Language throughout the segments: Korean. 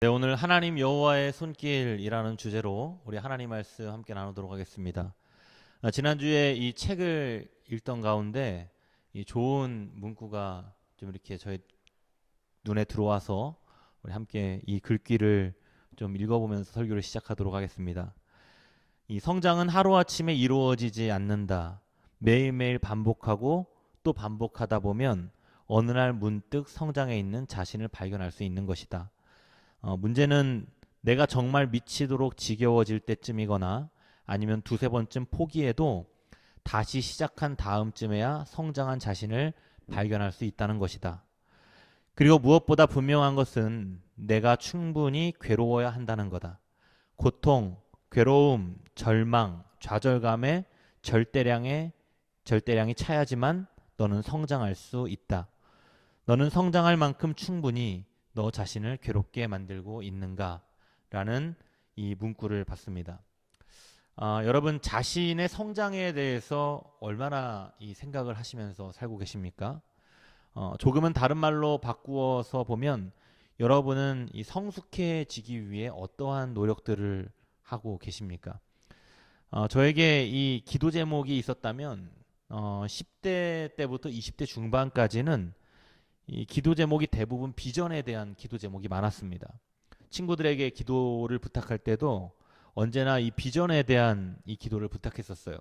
네, 오늘 하나님 여호와의 손길이라는 주제로 우리 하나님 말씀 함께 나누도록 하겠습니다. 지난주에 이 책을 읽던 가운데 이 좋은 문구가 좀 이렇게 저의 눈에 들어와서 우리 함께 이 글귀를 좀 읽어보면서 설교를 시작하도록 하겠습니다. 이 성장은 하루아침에 이루어지지 않는다. 매일매일 반복하고 또 반복하다 보면 어느 날 문득 성장해 있는 자신을 발견할 수 있는 것이다. 문제는 내가 정말 미치도록 지겨워질 때쯤이거나 아니면 두세 번쯤 포기해도 다시 시작한 다음쯤에야 성장한 자신을 발견할 수 있다는 것이다. 그리고 무엇보다 분명한 것은 내가 충분히 괴로워야 한다는 거다. 고통, 괴로움, 절망, 좌절감에 절대량이 차야지만 너는 성장할 수 있다. 너는 성장할 만큼 충분히 너 자신을 괴롭게 만들고 있는가? 라는 이 문구를 봤습니다. 여러분 자신의 성장에 대해서 얼마나 이 생각을 하시면서 살고 계십니까? 조금은 다른 말로 바꾸어서 보면 여러분은 이 성숙해지기 위해 어떠한 노력들을 하고 계십니까? 저에게 이 기도 제목이 있었다면 10대 때부터 20대 중반까지는 이 기도 제목이 대부분 비전에 대한 기도 제목이 많았습니다. 친구들에게 기도를 부탁할 때도 언제나 이 비전에 대한 이 기도를 부탁했었어요.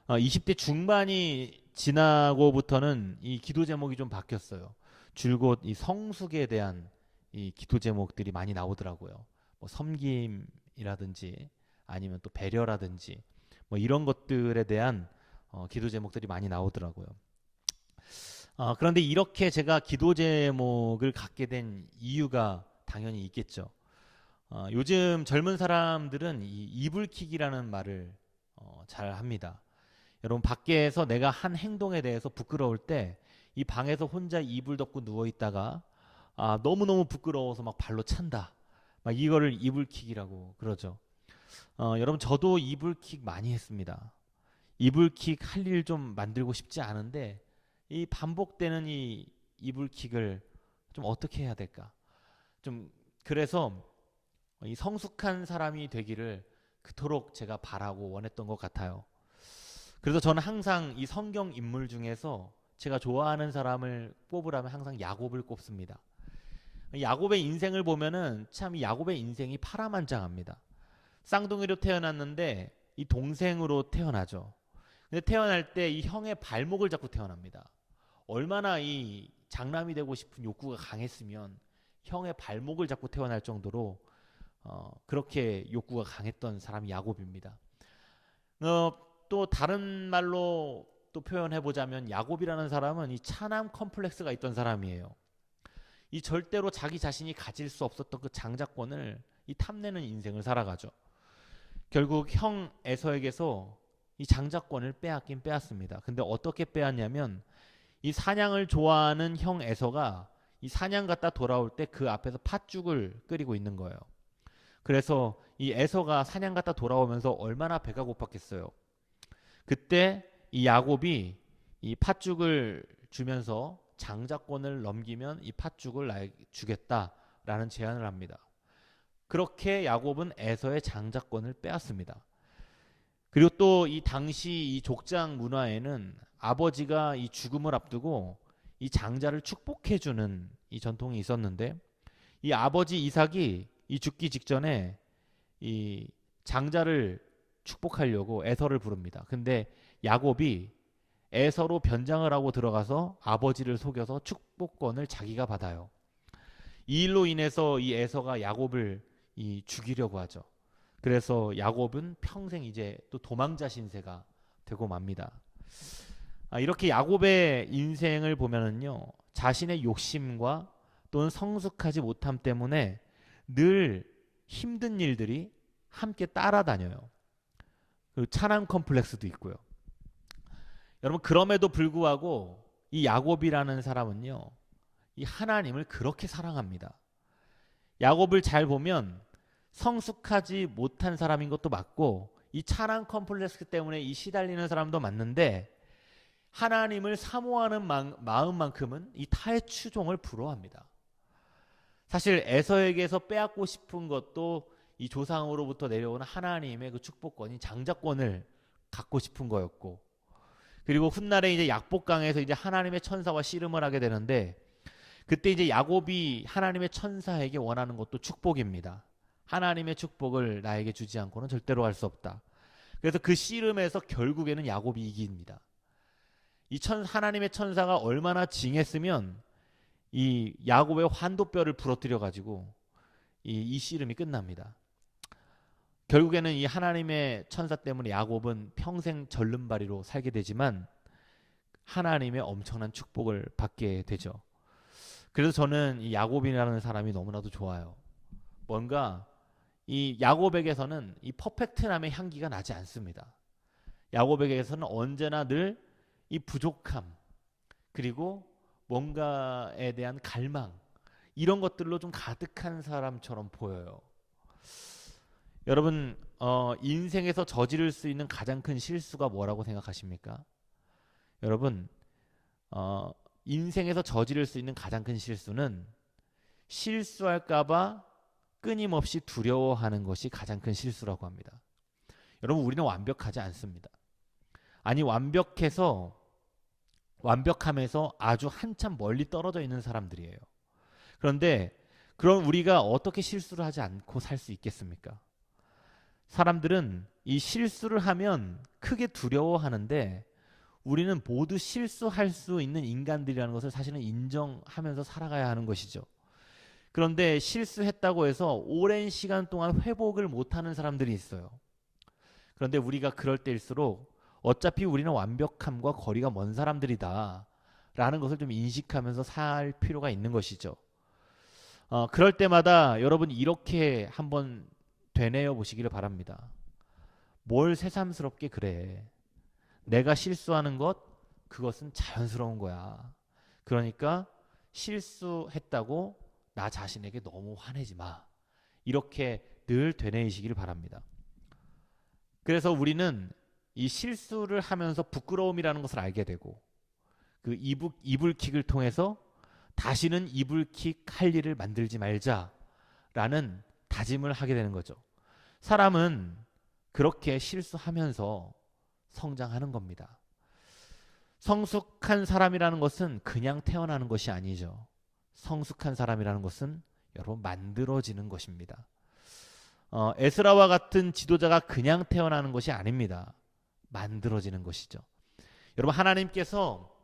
20대 중반이 지나고부터는 이 기도 제목이 좀 바뀌었어요. 줄곧 이 성숙에 대한 이 기도 제목들이 많이 나오더라고요. 뭐 섬김이라든지 아니면 또 배려라든지 뭐 이런 것들에 대한 기도 제목들이 많이 나오더라고요. 그런데 이렇게 제가 기도 제목을 갖게 된 이유가 당연히 있겠죠. 요즘 젊은 사람들은 이 이불킥이라는 말을 잘 합니다. 여러분 밖에서 내가 한 행동에 대해서 부끄러울 때 이 방에서 혼자 이불 덮고 누워 있다가 너무너무 부끄러워서 막 발로 찬다. 막 이거를 이불킥이라고 그러죠. 여러분 저도 이불킥 많이 했습니다. 이불킥 할 일 좀 만들고 싶지 않은데 이 반복되는 이 이불킥을 좀 어떻게 해야 될까? 좀 그래서 이 성숙한 사람이 되기를 그토록 제가 바라고 원했던 것 같아요. 그래서 저는 항상 이 성경 인물 중에서 제가 좋아하는 사람을 뽑으라면 항상 야곱을 꼽습니다. 야곱의 인생을 보면은 참 이 야곱의 인생이 파란만장합니다. 쌍둥이로 태어났는데 이 동생으로 태어나죠. 근데 태어날 때 이 형의 발목을 잡고 태어납니다. 얼마나 이 장남이 되고 싶은 욕구가 강했으면 형의 발목을 잡고 태어날 정도로 그렇게 욕구가 강했던 사람이 야곱입니다. 또 다른 말로 또 표현해 보자면 야곱이라는 사람은 이 차남 컴플렉스가 있던 사람이에요. 이 절대로 자기 자신이 가질 수 없었던 그 장자권을 이 탐내는 인생을 살아가죠. 결국 형 에서에게서 이 장자권을 빼앗긴 빼앗습니다. 근데 어떻게 빼앗냐면 이 사냥을 좋아하는 형 에서가 이 사냥 갔다 돌아올 때 그 앞에서 팥죽을 끓이고 있는 거예요. 그래서 이 에서가 사냥 갔다 돌아오면서 얼마나 배가 고팠겠어요. 그때 이 야곱이 이 팥죽을 주면서 장자권을 넘기면 이 팥죽을 나에게 주겠다라는 제안을 합니다. 그렇게 야곱은 에서의 장자권을 빼앗습니다. 그리고 또 이 당시 이 족장 문화에는 아버지가 이 죽음을 앞두고 이 장자를 축복해주는 이 전통이 있었는데 이 아버지 이삭이 이 죽기 직전에 이 장자를 축복하려고 에서를 부릅니다. 근데 야곱이 에서로 변장을 하고 들어가서 아버지를 속여서 축복권을 자기가 받아요. 이 일로 인해서 이 에서가 야곱을 이 죽이려고 하죠. 그래서 야곱은 평생 이제 또 도망자 신세가 되고 맙니다. 이렇게 야곱의 인생을 보면은요, 자신의 욕심과 또는 성숙하지 못함 때문에 늘 힘든 일들이 함께 따라다녀요. 그리고 차남 컴플렉스도 있고요. 여러분 그럼에도 불구하고 이 야곱이라는 사람은요, 이 하나님을 그렇게 사랑합니다. 야곱을 잘 보면 성숙하지 못한 사람인 것도 맞고 이 차남 컴플렉스 때문에 이 시달리는 사람도 맞는데 하나님을 사모하는 마음만큼은 이 타의 추종을 부러워합니다. 사실 에서에게서 빼앗고 싶은 것도 이 조상으로부터 내려오는 하나님의 그 축복권인 장자권을 갖고 싶은 거였고, 그리고 훗날에 이제 약복강에서 이제 하나님의 천사와 씨름을 하게 되는데, 그때 이제 야곱이 하나님의 천사에게 원하는 것도 축복입니다. 하나님의 축복을 나에게 주지 않고는 절대로 할 수 없다. 그래서 그 씨름에서 결국에는 야곱이 이깁니다. 하나님의 천사가 얼마나 징했으면 이 야곱의 환도뼈를 부러뜨려 가지고 이 씨름이 끝납니다. 결국에는 이 하나님의 천사 때문에 야곱은 평생 절름발이로 살게 되지만 하나님의 엄청난 축복을 받게 되죠. 그래서 저는 이 야곱이라는 사람이 너무나도 좋아요. 뭔가 이 야곱에게서는 이 퍼펙트남의 향기가 나지 않습니다. 야곱에게서는 언제나 늘 이 부족함, 그리고 뭔가에 대한 갈망, 이런 것들로 좀 가득한 사람처럼 보여요. 여러분, 인생에서 저지를 수 있는 가장 큰 실수가 뭐라고 생각하십니까? 여러분, 인생에서 저지를 수 있는 가장 큰 실수는 실수할까봐 끊임없이 두려워하는 것이 가장 큰 실수라고 합니다. 여러분, 우리는 완벽하지 않습니다. 아니, 완벽함에서 아주 한참 멀리 떨어져 있는 사람들이에요. 그런데 그런 우리가 어떻게 실수를 하지 않고 살 수 있겠습니까? 사람들은 이 실수를 하면 크게 두려워하는데, 우리는 모두 실수할 수 있는 인간들이라는 것을 사실은 인정하면서 살아가야 하는 것이죠. 그런데 실수했다고 해서 오랜 시간 동안 회복을 못하는 사람들이 있어요. 그런데 우리가 그럴 때일수록 어차피 우리는 완벽함과 거리가 먼 사람들이다 라는 것을 좀 인식하면서 살 필요가 있는 것이죠. 그럴 때마다 여러분 이렇게 한번 되뇌어 보시기를 바랍니다. 뭘 새삼스럽게 그래. 내가 실수하는 그것은 자연스러운 거야. 그러니까 실수했다고 나 자신에게 너무 화내지 마. 이렇게 늘 되뇌이시기를 바랍니다. 그래서 우리는 이 실수를 하면서 부끄러움이라는 것을 알게 되고, 그 이불킥을 통해서 다시는 이불킥 할 일을 만들지 말자라는 다짐을 하게 되는 거죠. 사람은 그렇게 실수하면서 성장하는 겁니다. 성숙한 사람이라는 것은 그냥 태어나는 것이 아니죠. 성숙한 사람이라는 것은 여러분 만들어지는 것입니다. 에스라와 같은 지도자가 그냥 태어나는 것이 아닙니다. 만들어지는 것이죠. 여러분, 하나님께서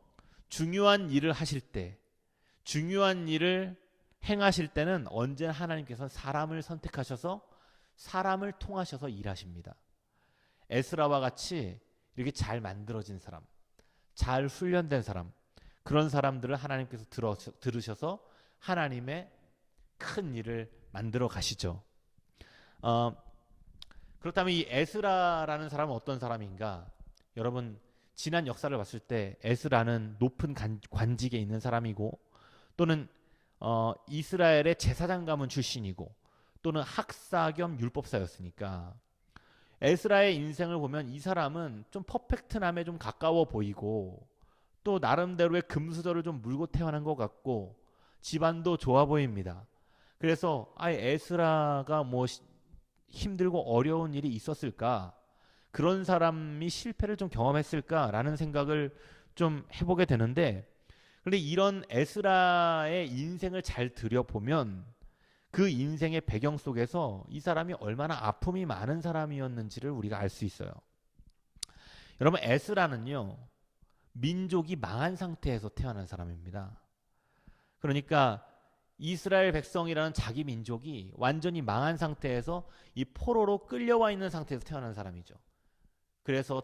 중요한 일을 하실 때, 중요한 일을 행하실 때는 언제나 하나님께서 사람을 선택하셔서 사람을 통하셔서 일하십니다. 에스라와 같이 이렇게 잘 만들어진 사람, 잘 훈련된 사람, 그런 사람들을 하나님께서 들으셔서 하나님의 큰 일을 만들어 가시죠. 그렇다면 이 에스라라는 사람은 어떤 사람인가? 여러분, 지난 역사를 봤을 때 에스라는 높은 관직에 있는 사람이고, 또는 이스라엘의 제사장 가문 출신이고, 또는 학사 겸 율법사였으니까 에스라의 인생을 보면 이 사람은 좀 퍼펙트남에 좀 가까워 보이고, 또 나름대로의 금수저를 좀 물고 태어난 것 같고, 집안도 좋아 보입니다. 그래서 에스라가 뭐 힘들고 어려운 일이 있었을까? 그런 사람이 실패를 좀 경험했을까라는 생각을 좀 해보게 되는데, 그런데 이런 에스라의 인생을 잘 들여보면 그 인생의 배경 속에서 이 사람이 얼마나 아픔이 많은 사람이었는지를 우리가 알 수 있어요. 여러분, 에스라는요, 민족이 망한 상태에서 태어난 사람입니다. 그러니까 이스라엘 백성이라는 자기 민족이 완전히 망한 상태에서 이 포로로 끌려와 있는 상태에서 태어난 사람이죠. 그래서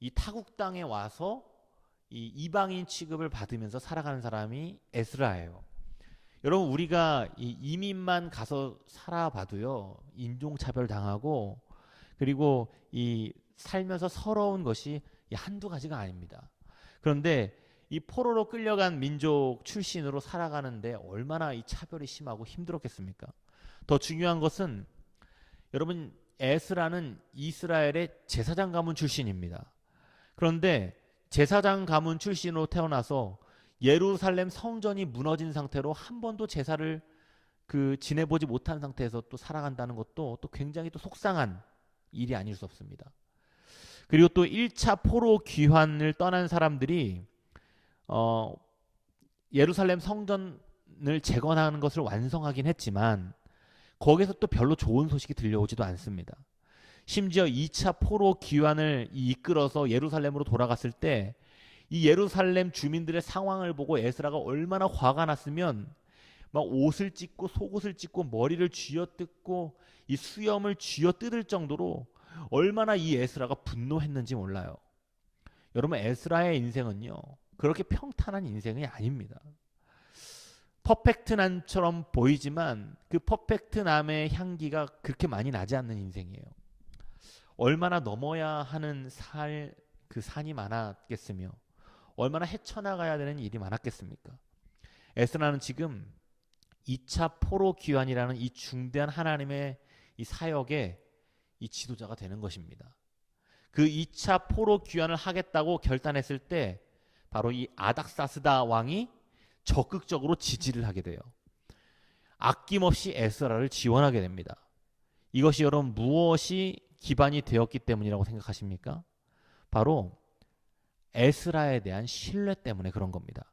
이 타국 땅에 와서 이 이방인 취급을 받으면서 살아가는 사람이 에스라예요. 여러분, 우리가 이 이민만 가서 살아봐도요, 인종차별 당하고, 그리고 이 살면서 서러운 것이 한두 가지가 아닙니다. 그런데 이 포로로 끌려간 민족 출신으로 살아가는데 얼마나 이 차별이 심하고 힘들었겠습니까? 더 중요한 것은 여러분, 에스라는 이스라엘의 제사장 가문 출신입니다. 그런데 제사장 가문 출신으로 태어나서 예루살렘 성전이 무너진 상태로 한 번도 제사를 그 지내보지 못한 상태에서 또 살아간다는 것도 또 굉장히 또 속상한 일이 아닐 수 없습니다. 그리고 또 1차 포로 귀환을 떠난 사람들이 예루살렘 성전을 재건하는 것을 완성하긴 했지만 거기서 또 별로 좋은 소식이 들려오지도 않습니다. 심지어 2차 포로 귀환을 이끌어서 예루살렘으로 돌아갔을 때 이 예루살렘 주민들의 상황을 보고 에스라가 얼마나 화가 났으면 막 옷을 찢고 속옷을 찢고 머리를 쥐어뜯고 이 수염을 쥐어뜯을 정도로 얼마나 이 에스라가 분노했는지 몰라요. 여러분, 에스라의 인생은요 그렇게 평탄한 인생이 아닙니다. 퍼펙트남처럼 보이지만 그 퍼펙트남의 향기가 그렇게 많이 나지 않는 인생이에요. 얼마나 넘어야 하는 그 산이 많았겠으며 얼마나 헤쳐나가야 되는 일이 많았겠습니까? 에스라는 지금 2차 포로 귀환이라는 이 중대한 하나님의 이 사역의 이 지도자가 되는 것입니다. 그 2차 포로 귀환을 하겠다고 결단했을 때 바로 이 아닥사스다 왕이 적극적으로 지지를 하게 돼요. 아낌없이 에스라를 지원하게 됩니다. 이것이 여러분 무엇이 기반이 되었기 때문이라고 생각하십니까? 바로 에스라에 대한 신뢰 때문에 그런 겁니다.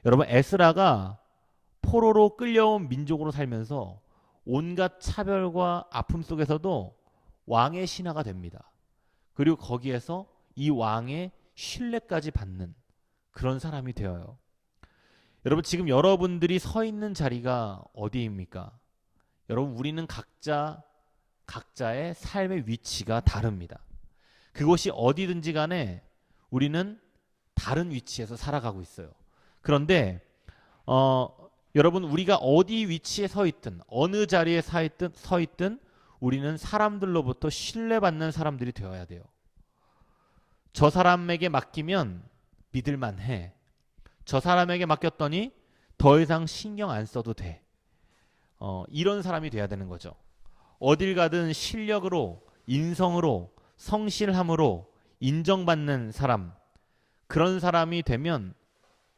여러분, 에스라가 포로로 끌려온 민족으로 살면서 온갖 차별과 아픔 속에서도 왕의 신하가 됩니다. 그리고 거기에서 이 왕의 신뢰까지 받는 그런 사람이 되어요. 여러분, 지금 여러분들이 서 있는 자리가 어디입니까? 여러분, 우리는 각자의 삶의 위치가 다릅니다. 그것이 어디든지 간에 우리는 다른 위치에서 살아가고 있어요. 그런데 여러분, 우리가 어디 위치에 서 있든 어느 자리에 서 있든 우리는 사람들로부터 신뢰받는 사람들이 되어야 돼요. 저 사람에게 맡기면 믿을만해. 저 사람에게 맡겼더니 더 이상 신경 안 써도 돼. 이런 사람이 돼야 되는 거죠. 어딜 가든 실력으로, 인성으로, 성실함으로 인정받는 사람, 그런 사람이 되면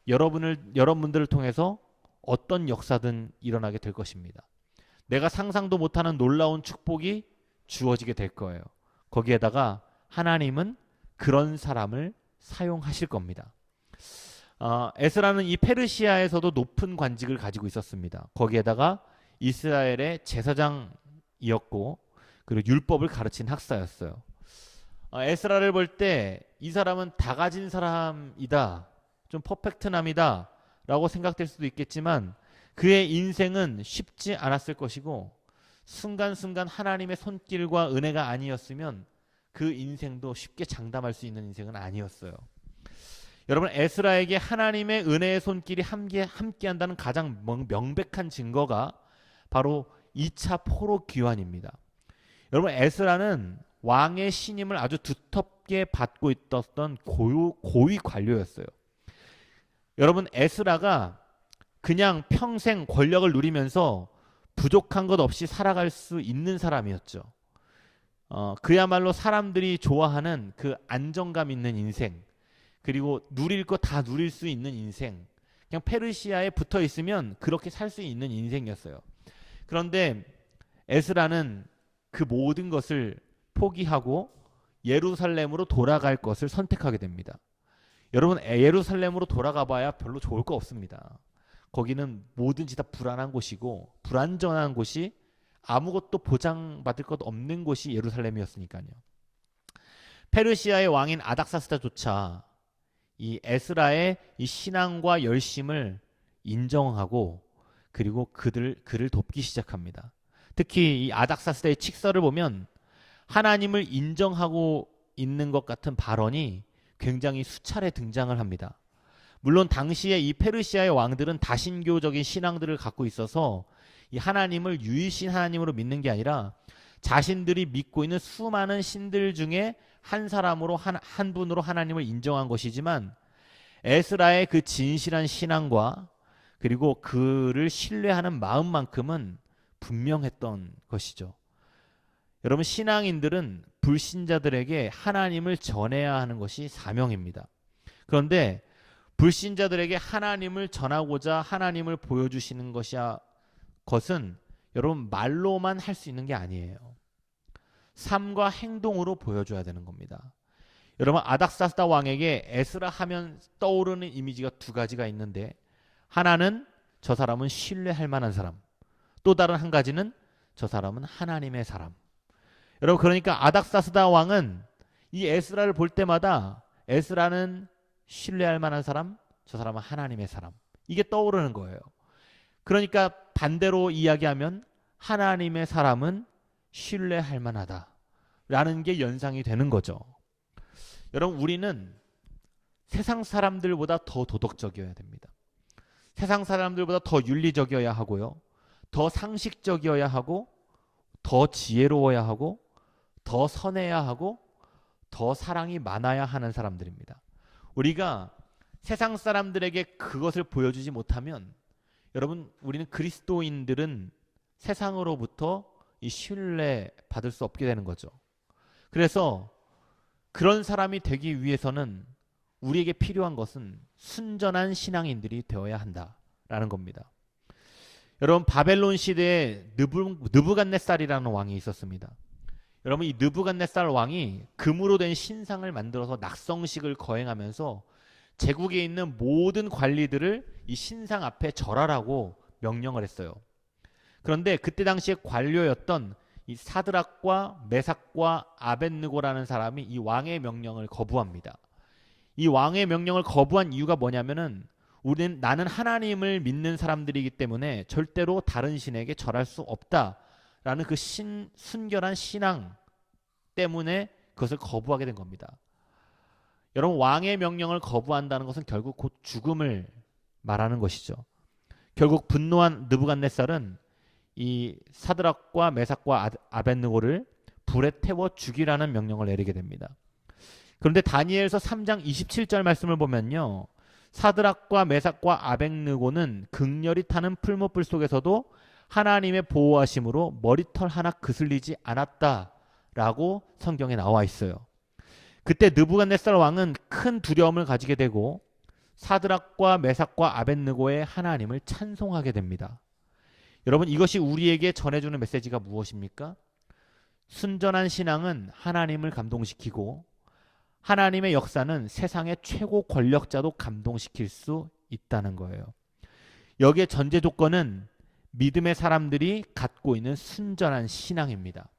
여러분들을 통해서 어떤 역사든 일어나게 될 것입니다. 내가 상상도 못하는 놀라운 축복이 주어지게 될 거예요. 거기에다가 하나님은 그런 사람을 사용하실 겁니다. 에스라는 이 페르시아에서도 높은 관직을 가지고 있었습니다. 거기에다가 이스라엘의 제사장이었고 그리고 율법을 가르친 학사였어요. 에스라를 볼 때 이 사람은 다 가진 사람이다, 좀 퍼펙트남이다 라고 생각될 수도 있겠지만 그의 인생은 쉽지 않았을 것이고 순간순간 하나님의 손길과 은혜가 아니었으면 그 인생도 쉽게 장담할 수 있는 인생은 아니었어요. 여러분, 에스라에게 하나님의 은혜의 손길이 함께한다는 가장 명백한 증거가 바로 2차 포로 귀환입니다. 여러분, 에스라는 왕의 신임을 아주 두텁게 받고 있었던 고위 관료였어요. 여러분, 에스라가 그냥 평생 권력을 누리면서 부족한 것 없이 살아갈 수 있는 사람이었죠. 그야말로 사람들이 좋아하는 그 안정감 있는 인생, 그리고 누릴 거 다 누릴 수 있는 인생, 그냥 페르시아에 붙어 있으면 그렇게 살 수 있는 인생이었어요. 그런데 에스라는 그 모든 것을 포기하고 예루살렘으로 돌아갈 것을 선택하게 됩니다. 여러분, 예루살렘으로 돌아가 봐야 별로 좋을 거 없습니다. 거기는 뭐든지 다 불안한 곳이고 불안전한 곳이, 아무것도 보장받을 것 없는 곳이 예루살렘이었으니까요. 페르시아의 왕인 아닥사스다조차 이 에스라의 이 신앙과 열심을 인정하고 그리고 그를 돕기 시작합니다. 특히 이 아닥사스다의 칙서를 보면 하나님을 인정하고 있는 것 같은 발언이 굉장히 수차례 등장을 합니다. 물론 당시에 이 페르시아의 왕들은 다신교적인 신앙들을 갖고 있어서 이 하나님을 유일신 하나님으로 믿는 게 아니라 자신들이 믿고 있는 수많은 신들 중에 한 사람으로 한 분으로 하나님을 인정한 것이지만 에스라의 그 진실한 신앙과 그리고 그를 신뢰하는 마음만큼은 분명했던 것이죠. 여러분, 신앙인들은 불신자들에게 하나님을 전해야 하는 것이 사명입니다. 그런데 불신자들에게 하나님을 전하고자 하나님을 보여주시는 것은 여러분 말로만 할 수 있는 게 아니에요. 삶과 행동으로 보여줘야 되는 겁니다. 여러분 아닥사스다 왕에게 에스라 하면 떠오르는 이미지가 두 가지가 있는데, 하나는 저 사람은 신뢰할 만한 사람, 또 다른 한 가지는 저 사람은 하나님의 사람. 여러분 그러니까 아닥사스다 왕은 이 에스라를 볼 때마다 에스라는 신뢰할 만한 사람, 저 사람은 하나님의 사람, 이게 떠오르는 거예요. 그러니까 반대로 이야기하면 하나님의 사람은 신뢰할 만하다라는 게 연상이 되는 거죠. 여러분 우리는 세상 사람들보다 더 도덕적이어야 됩니다. 세상 사람들보다 더 윤리적이어야 하고요. 더 상식적이어야 하고, 더 지혜로워야 하고, 더 선해야 하고, 더 사랑이 많아야 하는 사람들입니다. 우리가 세상 사람들에게 그것을 보여주지 못하면, 여러분 우리는 그리스도인들은 세상으로부터 이 신뢰 받을 수 없게 되는 거죠. 그래서 그런 사람이 되기 위해서는 우리에게 필요한 것은 순전한 신앙인들이 되어야 한다라는 겁니다. 여러분 바벨론 시대에 느부갓네살이라는 왕이 있었습니다. 여러분 이 느부갓네살 왕이 금으로 된 신상을 만들어서 낙성식을 거행하면서 제국에 있는 모든 관리들을 이 신상 앞에 절하라고 명령을 했어요. 그런데 그때 당시에 관료였던 이 사드락과 메삭과 아벳느고라는 사람이 이 왕의 명령을 거부합니다. 이 왕의 명령을 거부한 이유가 뭐냐면은 나는 하나님을 믿는 사람들이기 때문에 절대로 다른 신에게 절할 수 없다라는 그 순결한 신앙 때문에 그것을 거부하게 된 겁니다. 여러분 왕의 명령을 거부한다는 것은 결국 곧 죽음을 말하는 것이죠. 결국 분노한 느부갓네살은 이 사드락과 메삭과 아벳느고를 불에 태워 죽이라는 명령을 내리게 됩니다. 그런데 다니엘서 3장 27절 말씀을 보면요, 사드락과 메삭과 아벳느고는 극렬히 타는 풀무불 속에서도 하나님의 보호하심으로 머리털 하나 그슬리지 않았다라고 성경에 나와 있어요. 그때 느부갓네살 왕은 큰 두려움을 가지게 되고 사드락과 메삭과 아벳느고의 하나님을 찬송하게 됩니다. 여러분 이것이 우리에게 전해주는 메시지가 무엇입니까? 순전한 신앙은 하나님을 감동시키고, 하나님의 역사는 세상의 최고 권력자도 감동시킬 수 있다는 거예요. 여기에 전제 조건은 믿음의 사람들이 갖고 있는 순전한 신앙입니다.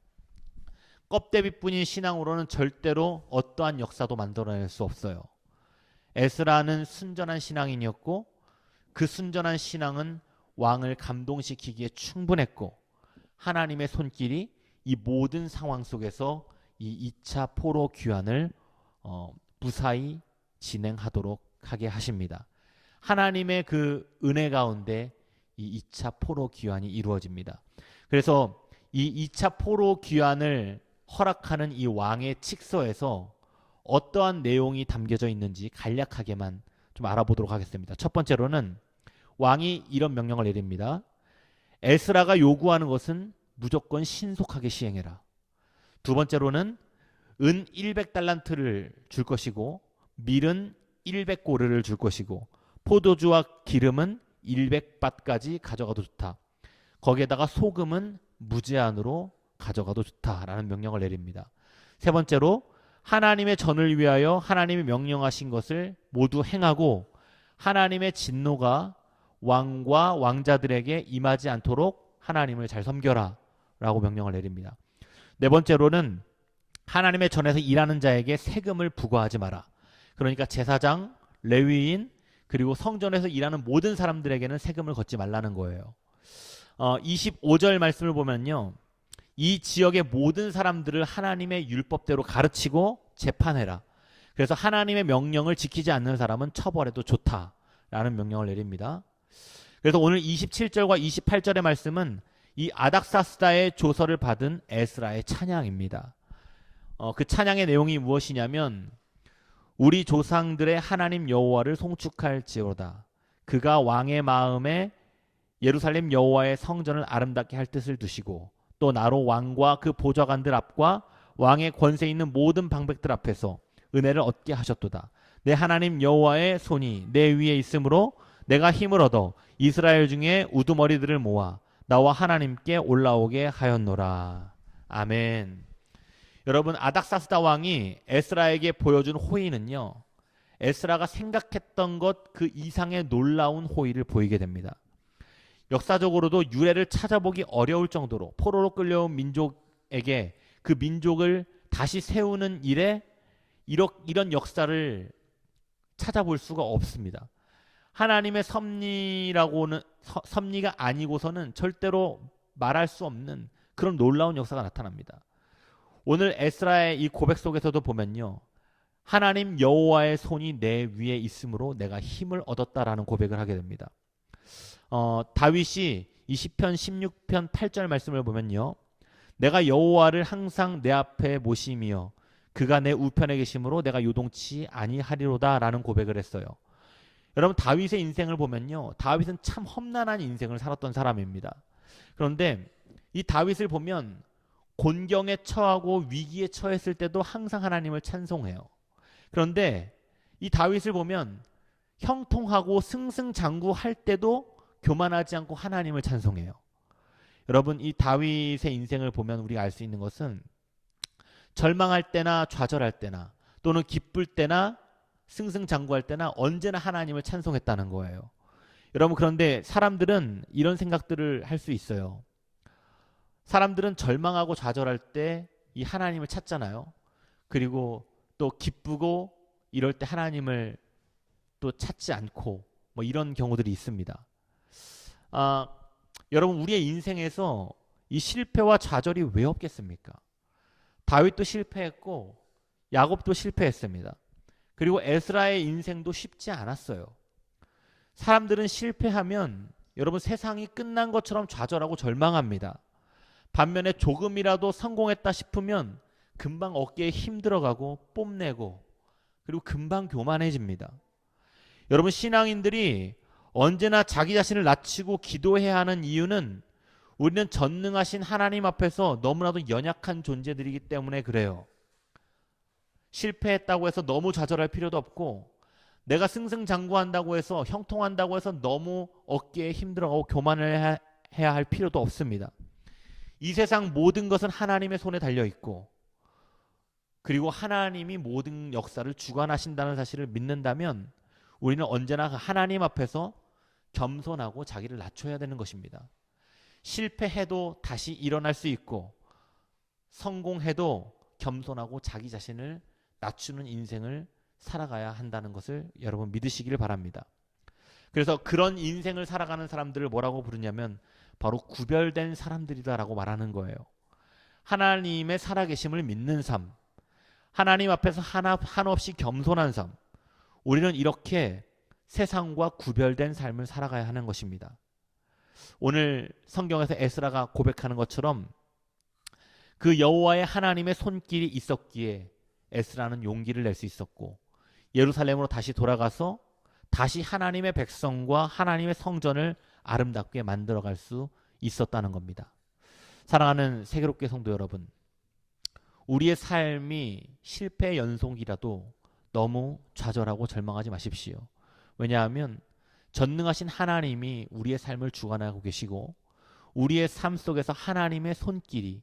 껍데기뿐인 신앙으로는 절대로 어떠한 역사도 만들어낼 수 없어요. 에스라는 순전한 신앙인이었고, 그 순전한 신앙은 왕을 감동시키기에 충분했고, 하나님의 손길이 이 모든 상황 속에서 이 2차 포로 귀환을 무사히 진행하도록 하게 하십니다. 하나님의 그 은혜 가운데 이 2차 포로 귀환이 이루어집니다. 그래서 이 2차 포로 귀환을 허락하는 이 왕의 칙서에서 어떠한 내용이 담겨져 있는지 간략하게만 좀 알아보도록 하겠습니다. 첫 번째로는 왕이 이런 명령을 내립니다. 에스라가 요구하는 것은 무조건 신속하게 시행해라. 두 번째로는 은 100달란트를 줄 것이고, 밀은 100고르를 줄 것이고, 포도주와 기름은 100밭까지 가져가도 좋다. 거기에다가 소금은 무제한으로 가져가도 좋다라는 명령을 내립니다. 세 번째로 하나님의 전을 위하여 하나님이 명령하신 것을 모두 행하고, 하나님의 진노가 왕과 왕자들에게 임하지 않도록 하나님을 잘 섬겨라 라고 명령을 내립니다. 네 번째로는 하나님의 전에서 일하는 자에게 세금을 부과하지 마라. 그러니까 제사장, 레위인, 그리고 성전에서 일하는 모든 사람들에게는 세금을 걷지 말라는 거예요. 25절 말씀을 보면요, 이 지역의 모든 사람들을 하나님의 율법대로 가르치고 재판해라. 그래서 하나님의 명령을 지키지 않는 사람은 처벌해도 좋다라는 명령을 내립니다. 그래서 오늘 27절과 28절의 말씀은 이 아닥사스다의 조서를 받은 에스라의 찬양입니다. 그 찬양의 내용이 무엇이냐면, 우리 조상들의 하나님 여호와를 송축할지어다. 그가 왕의 마음에 예루살렘 여호와의 성전을 아름답게 할 뜻을 두시고, 또 나로 왕과 그 보좌관들 앞과 왕의 권세 있는 모든 방백들 앞에서 은혜를 얻게 하셨도다. 내 하나님 여호와의 손이 내 위에 있으므로 내가 힘을 얻어 이스라엘 중에 우두머리들을 모아 나와 하나님께 올라오게 하였노라. 아멘. 여러분, 아닥사스다 왕이 에스라에게 보여준 호의는요, 에스라가 생각했던 것 그 이상의 놀라운 호의를 보이게 됩니다. 역사적으로도 유래를 찾아보기 어려울 정도로 포로로 끌려온 민족에게 그 민족을 다시 세우는 일에 이런 역사를 찾아볼 수가 없습니다. 하나님의 섭리가 아니고서는 절대로 말할 수 없는 그런 놀라운 역사가 나타납니다. 오늘 에스라의 이 고백 속에서도 보면요, 하나님 여호와의 손이 내 위에 있으므로 내가 힘을 얻었다라는 고백을 하게 됩니다. 다윗이 이 시편 16편 8절 말씀을 보면요, 내가 여호와를 항상 내 앞에 모심이여 그가 내 우편에 계심으로 내가 요동치 아니하리로다 라는 고백을 했어요. 여러분, 다윗의 인생을 보면요, 다윗은 참 험난한 인생을 살았던 사람입니다. 그런데 이 다윗을 보면 곤경에 처하고 위기에 처했을 때도 항상 하나님을 찬송해요. 그런데 이 다윗을 보면 형통하고 승승장구할 때도 교만하지 않고 하나님을 찬송해요. 여러분, 이 다윗의 인생을 보면 우리가 알 수 있는 것은 절망할 때나 좌절할 때나 또는 기쁠 때나 승승장구할 때나 언제나 하나님을 찬송했다는 거예요. 여러분, 그런데 사람들은 이런 생각들을 할 수 있어요. 사람들은 절망하고 좌절할 때 이 하나님을 찾잖아요. 그리고 또 기쁘고 이럴 때 하나님을 또 찾지 않고 뭐 이런 경우들이 있습니다. 여러분, 우리의 인생에서 이 실패와 좌절이 왜 없겠습니까? 다윗도 실패했고 야곱도 실패했습니다. 그리고 에스라의 인생도 쉽지 않았어요. 사람들은 실패하면 여러분 세상이 끝난 것처럼 좌절하고 절망합니다. 반면에 조금이라도 성공했다 싶으면 금방 어깨에 힘 들어가고 뽐내고 그리고 금방 교만해집니다. 여러분, 신앙인들이 언제나 자기 자신을 낮추고 기도해야 하는 이유는 우리는 전능하신 하나님 앞에서 너무나도 연약한 존재들이기 때문에 그래요. 실패했다고 해서 너무 좌절할 필요도 없고, 내가 승승장구한다고 해서 형통한다고 해서 너무 어깨에 힘들어가고 교만을 해야 할 필요도 없습니다. 이 세상 모든 것은 하나님의 손에 달려 있고, 그리고 하나님이 모든 역사를 주관하신다는 사실을 믿는다면 우리는 언제나 하나님 앞에서 겸손하고 자기를 낮춰야 되는 것입니다. 실패해도 다시 일어날 수 있고, 성공해도 겸손하고 자기 자신을 낮추는 인생을 살아가야 한다는 것을 여러분 믿으시길 바랍니다. 그래서 그런 인생을 살아가는 사람들을 뭐라고 부르냐면 바로 구별된 사람들이다라고 말하는 거예요. 하나님의 살아계심을 믿는 삶, 하나님 앞에서 한없이 겸손한 삶, 우리는 이렇게 세상과 구별된 삶을 살아가야 하는 것입니다. 오늘 성경에서 에스라가 고백하는 것처럼 그 여호와의 하나님의 손길이 있었기에 에스라는 용기를 낼 수 있었고, 예루살렘으로 다시 돌아가서 다시 하나님의 백성과 하나님의 성전을 아름답게 만들어갈 수 있었다는 겁니다. 사랑하는 세계롭게 성도 여러분, 우리의 삶이 실패의 연속이라도 너무 좌절하고 절망하지 마십시오. 왜냐하면 전능하신 하나님이 우리의 삶을 주관하고 계시고 우리의 삶 속에서 하나님의 손길이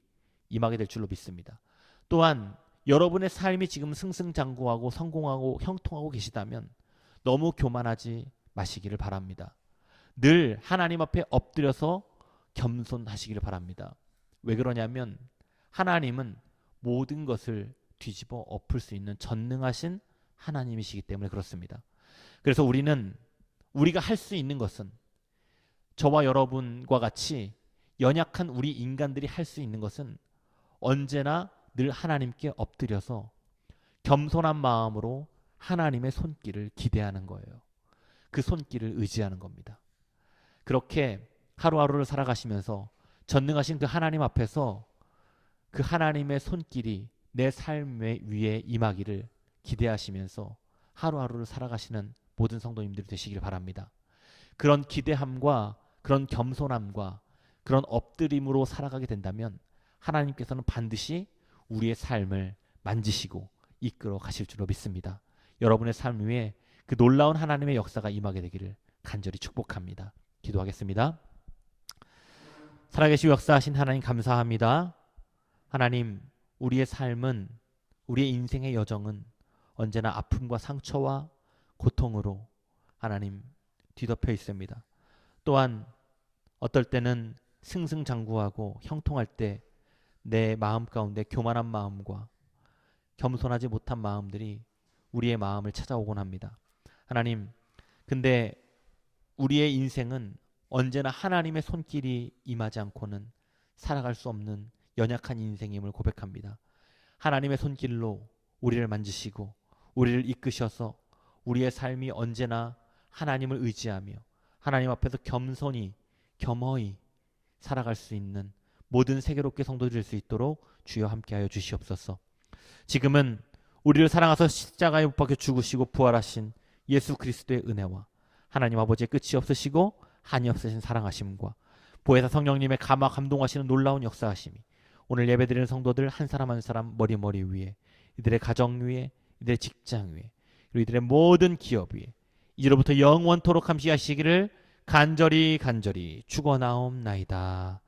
임하게 될 줄로 믿습니다. 또한 여러분의 삶이 지금 승승장구하고 성공하고 형통하고 계시다면 너무 교만하지 마시기를 바랍니다. 늘 하나님 앞에 엎드려서 겸손하시기를 바랍니다. 왜 그러냐면 하나님은 모든 것을 뒤집어 엎을 수 있는 전능하신 하나님이시기 때문에 그렇습니다. 그래서 우리가 할 수 있는 것은, 저와 여러분과 같이 연약한 우리 인간들이 할 수 있는 것은 언제나 늘 하나님께 엎드려서 겸손한 마음으로 하나님의 손길을 기대하는 거예요. 그 손길을 의지하는 겁니다. 그렇게 하루하루를 살아가시면서 전능하신 그 하나님 앞에서 그 하나님의 손길이 내 삶 위에 임하기를 기대하시면서 하루하루를 살아가시는 모든 성도님들이 되시길 바랍니다. 그런 기대함과 그런 겸손함과 그런 엎드림으로 살아가게 된다면 하나님께서는 반드시 우리의 삶을 만지시고 이끌어 가실 줄로 믿습니다. 여러분의 삶 위에 그 놀라운 하나님의 역사가 임하게 되기를 간절히 축복합니다. 기도하겠습니다. 살아계시고 역사하신 하나님 감사합니다. 하나님, 우리의 삶은, 우리의 인생의 여정은 언제나 아픔과 상처와 고통으로 하나님 뒤덮여 있습니다. 또한 어떨 때는 승승장구하고 형통할 때 내 마음 가운데 교만한 마음과 겸손하지 못한 마음들이 우리의 마음을 찾아오곤 합니다. 하나님, 근데 우리의 인생은 언제나 하나님의 손길이 임하지 않고는 살아갈 수 없는 연약한 인생임을 고백합니다. 하나님의 손길로 우리를 만지시고 우리를 이끄셔서 우리의 삶이 언제나 하나님을 의지하며 하나님 앞에서 겸허히 살아갈 수 있는 모든 세계롭게 성도들 될 수 있도록 주여 함께하여 주시옵소서. 지금은 우리를 사랑하사 십자가에 못 박혀 죽으시고 부활하신 예수 그리스도의 은혜와 하나님 아버지의 끝이 없으시고 한이 없으신 사랑하심과 보혜사 성령님의 감동하시는 놀라운 역사하심이 오늘 예배드리는 성도들 한 사람 한 사람 머리 위에, 이들의 가정 위에, 이들의 직장 위에, 그리고 이들의 모든 기업 위에 이제로부터 영원토록 함께 하시기를 간절히 축원하옵나이다.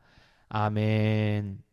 아멘.